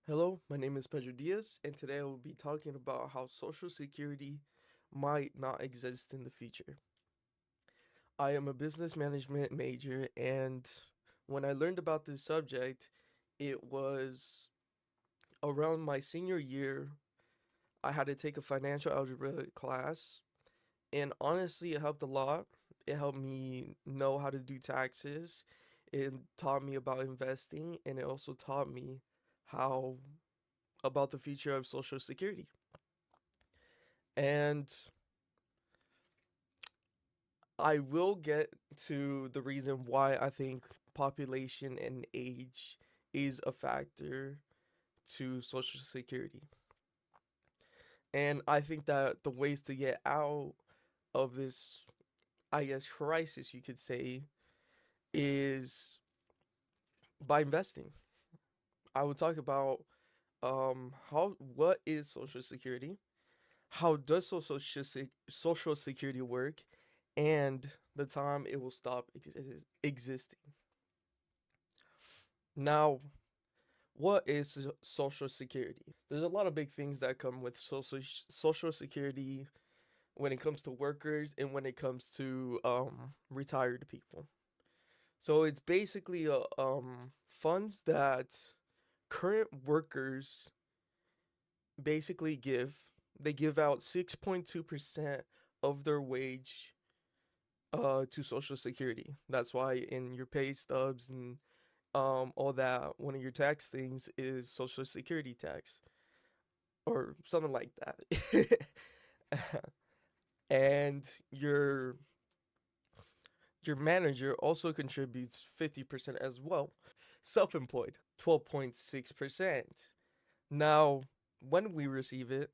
Hello, my name is Pedro Diaz, and today I will be talking about how Social Security might not exist in the future. I am a business management major, and when I learned about this subject, it was around my senior year. I had to take a financial algebra class, and honestly, it helped a lot. It helped me know how to do taxes, it taught me about investing, and it also taught me how about the future of Social Security. And I will get to the reason why I think population and age is a factor to Social Security. And I think that the ways to get out of this, I guess, crisis, you could say, is by investing. I will talk about how what is Social Security, how does Social Security work, and the time it will stop existing. Now, what is Social Security? There's a lot of big things that come with Social Security when it comes to workers and when it comes to retired people. So it's basically funds that current workers basically give. They give out 6.2% of their wage to Social Security. That's why in your pay stubs and all that, one of your tax things is Social Security tax or something like that. And your manager also contributes 50% as well. Self-employed, 12.6%. Now, when we receive it,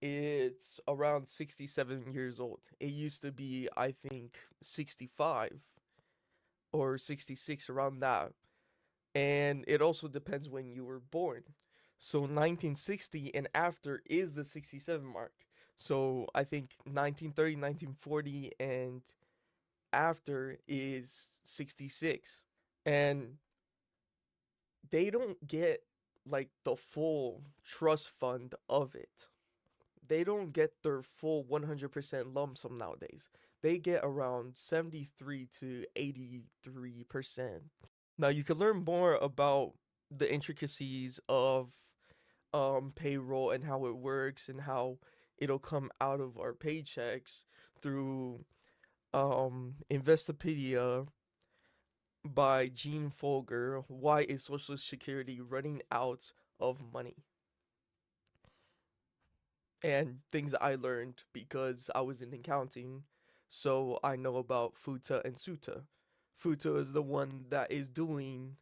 it's around 67 years old. It used to be, I think, 65 or 66, around that. And it also depends when you were born. So 1960 and after is the 67 mark. So I think 1930, 1940 and after is 66. And they don't get like the full trust fund of it. They don't get their full 100% lump sum nowadays. They get around 73 to 83%. Now you can learn more about the intricacies of payroll and how it works and how it'll come out of our paychecks through Investopedia by Gene Folger. Why is Social Security running out of money? And things I learned because I was in accounting, so I know about FUTA and SUTA. FUTA is the one that is doing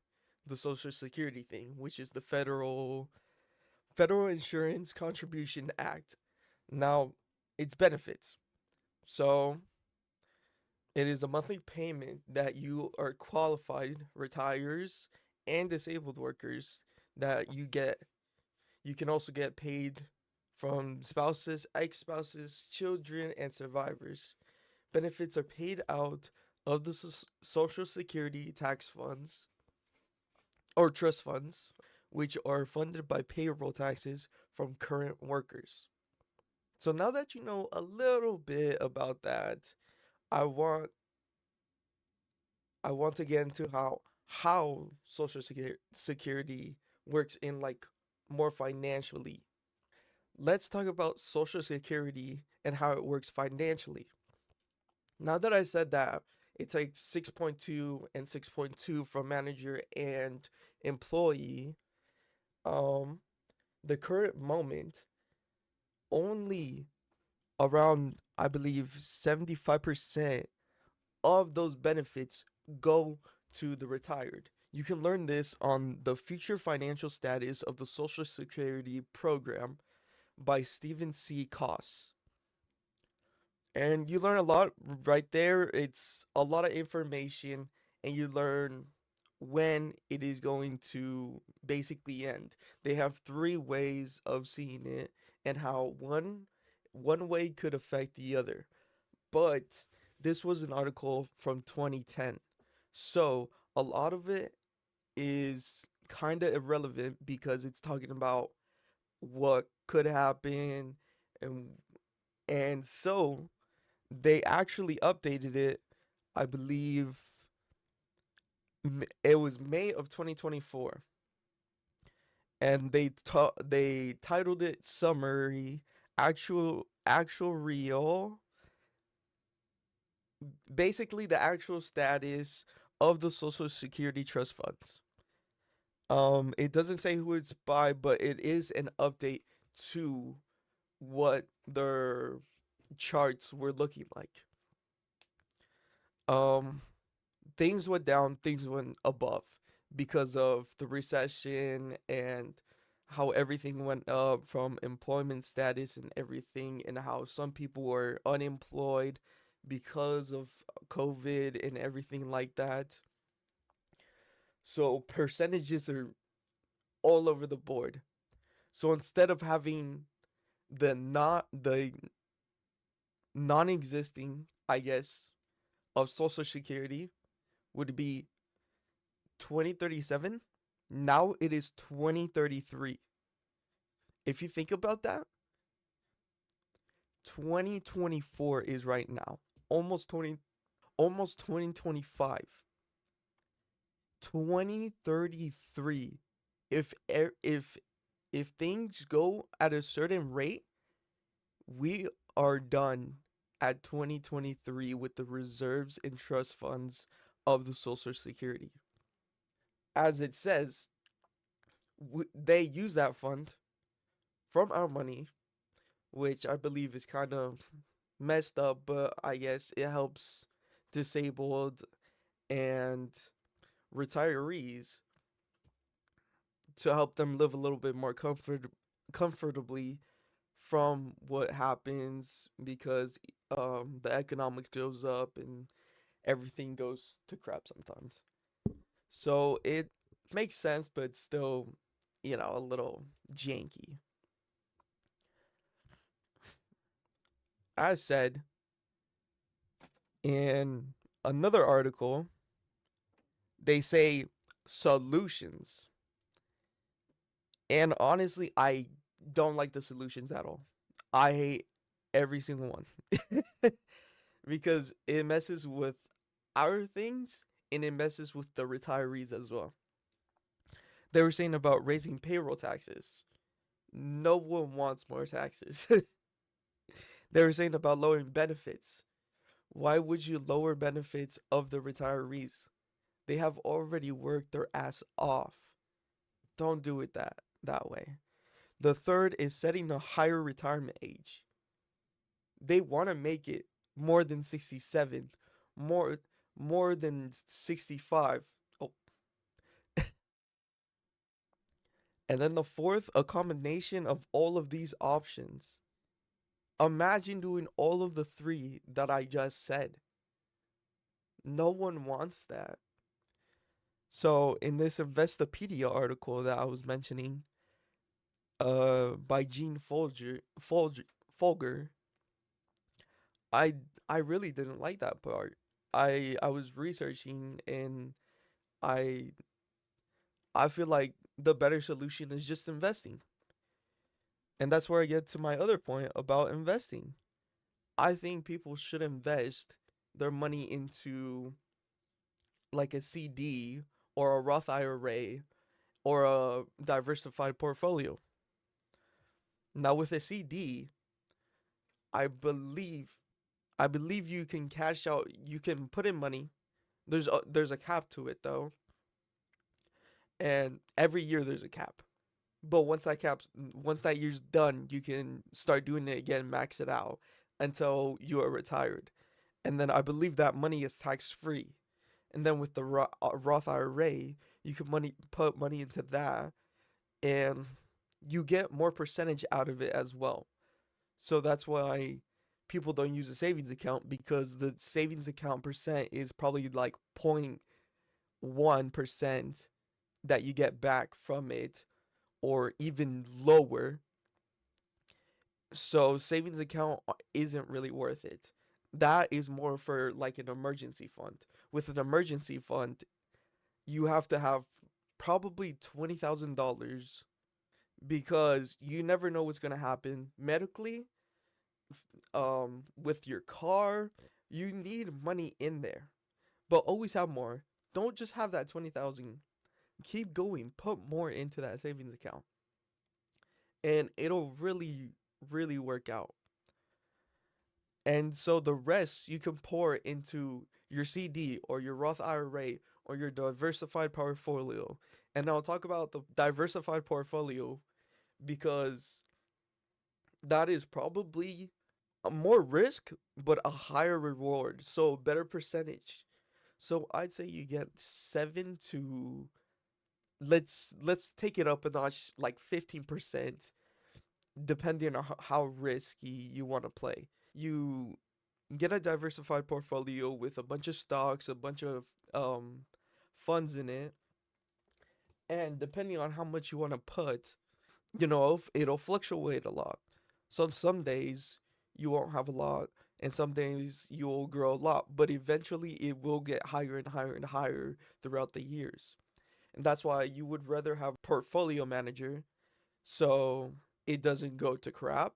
the Social Security thing, which is the Federal Insurance Contribution Act. Now, its benefits. So, it is a monthly payment that you are qualified retires and disabled workers that you get. You can also get paid from spouses, ex-spouses, children, and survivors. Benefits are paid out of the Social Security tax funds or trust funds, which are funded by payroll taxes from current workers. So now that you know a little bit about that, I want I want to get into how Social Security works in like more financially. Let's talk about Social Security and how it works financially. Now that I said that, it takes 6.2 and 6.2 from manager and employee. Um, the current moment, only around, I believe, 75% of those benefits go to the retired. You can learn this on the future financial status of the Social Security program by Stephen C. Koss. And you learn a lot right there. It's a lot of information, and you learn when it is going to basically end. They have three ways of seeing it, and how one way could affect the other. But this was an article from 2010. So a lot of it is kind of irrelevant because it's talking about what could happen, and so they actually updated it. I believe it was May of 2024, and they titled it summary, actual real, basically the actual status of the Social Security trust funds. It doesn't say who it's by, but it is an update to what their charts were looking like. Um, Things went down, things went above because of the recession and how everything went up from employment status and everything, and how some people were unemployed because of COVID and everything like that. So percentages are all over the board. So instead of having the non-existing, I guess, of Social Security would be 2037. Now it is 2033. If you think about that, 2024 is right now. Almost 20 almost 2025. 2033. If things go at a certain rate, we are done at 2023 with the reserves and trust funds of the Social Security. As it says, they use that fund from our money, which I believe is kind of messed up, but I guess it helps disabled and retirees to help them live a little bit more comfortably from what happens because the economics goes up and everything goes to crap sometimes. So it makes sense, but still, a little janky. As said in another article, they say solutions. And honestly, I don't like the solutions at all. I hate every single one because it messes with our things and it messes with the retirees as well. They were saying about raising payroll taxes. No one wants more taxes. They were saying about lowering benefits. Why would you lower benefits of the retirees? They have already worked their ass off. Don't do it that way. The third is setting a higher retirement age. They want to make it more than 67, more more than 65. Oh, and then the fourth, a combination of all of these options. Imagine doing all of the three that I just said. No one wants that. So in this Investopedia article that I was mentioning, by Gene Folger, I I really didn't like that part. I was researching and I I feel like the better solution is just investing. And that's where I get to my other point about investing. I think people should invest their money into like a CD or a Roth IRA or a diversified portfolio. Now with a CD, I believe I believe you can cash out, you can put in money. There's a cap to it though, and every year there's a cap. But once that year's done, you can start doing it again, max it out until you are retired. And then I believe that money is tax free. And then with the Roth IRA, you can put money into that, and you get more percentage out of it as well. So that's why people don't use a savings account, because the savings account percent is probably like 0.1% that you get back from it, or even lower. So savings account isn't really worth it. That is more for like an emergency fund. With an emergency fund, you have to have probably $20,000 because you never know what's gonna happen medically, with your car. You need money in there, but always have more. Don't just have that 20,000. Keep going. Put more into that savings account, and it'll really, really work out. And so the rest you can pour into your CD or your Roth IRA or your diversified portfolio. And I'll talk about the diversified portfolio because that is probably a more risk but a higher reward. So better percentage. So I'd say you get 7 to, let's take it up a notch, like 15%, depending on how risky you want to play. You get a diversified portfolio with a bunch of stocks, a bunch of um funds in it, and depending on how much you want to put, it'll fluctuate a lot. So some days you won't have a lot, and some days you'll grow a lot, but eventually it will get higher and higher and higher throughout the years. And that's why you would rather have portfolio manager so it doesn't go to crap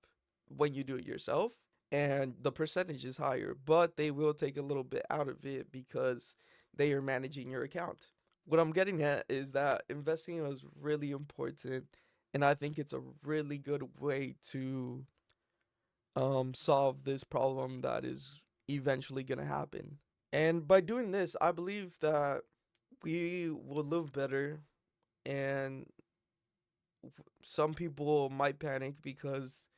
when you do it yourself, and the percentage is higher, but they will take a little bit out of it because they are managing your account. What I'm getting at is that investing is really important, and I think it's a really good way to solve this problem that is eventually going to happen. And by doing this, I believe that we will live better, and some people might panic because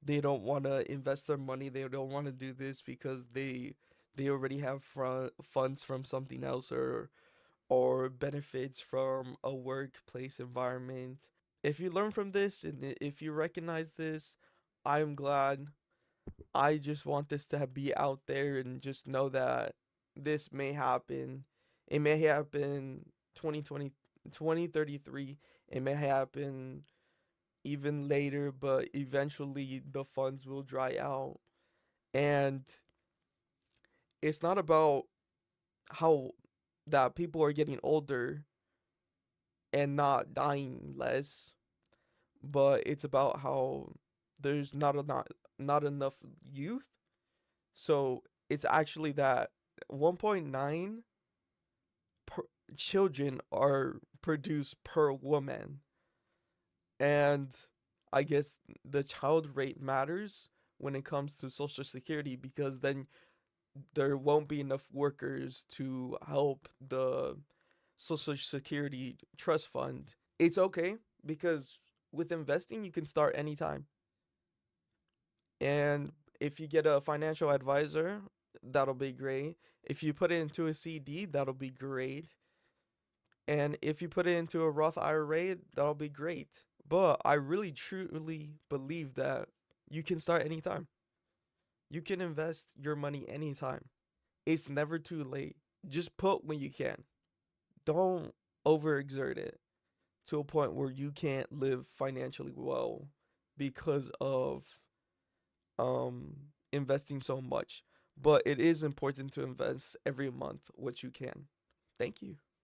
they don't want to invest their money. They don't want to do this because they already have funds from something else, or benefits from a workplace environment. If you learn from this and if you recognize this, I'm glad. I just want this to be out there and just know that this may happen. It may happen 2020, 2033. It may happen even later, but eventually the funds will dry out. And it's not about how that people are getting older and not dying less, but it's about how there's not enough youth. So it's actually that 1.9 per, children are produced per woman. And I guess the child rate matters when it comes to Social Security because then there won't be enough workers to help the Social Security trust fund. It's okay because with investing, you can start anytime. And if you get a financial advisor, that'll be great. If you put it into a CD, that'll be great. And if you put it into a Roth IRA, that'll be great. But I really truly believe that you can start anytime. You can invest your money anytime. It's never too late. Just put when you can. Don't overexert it to a point where you can't live financially well because of investing so much. But it is important to invest every month what you can. Thank you.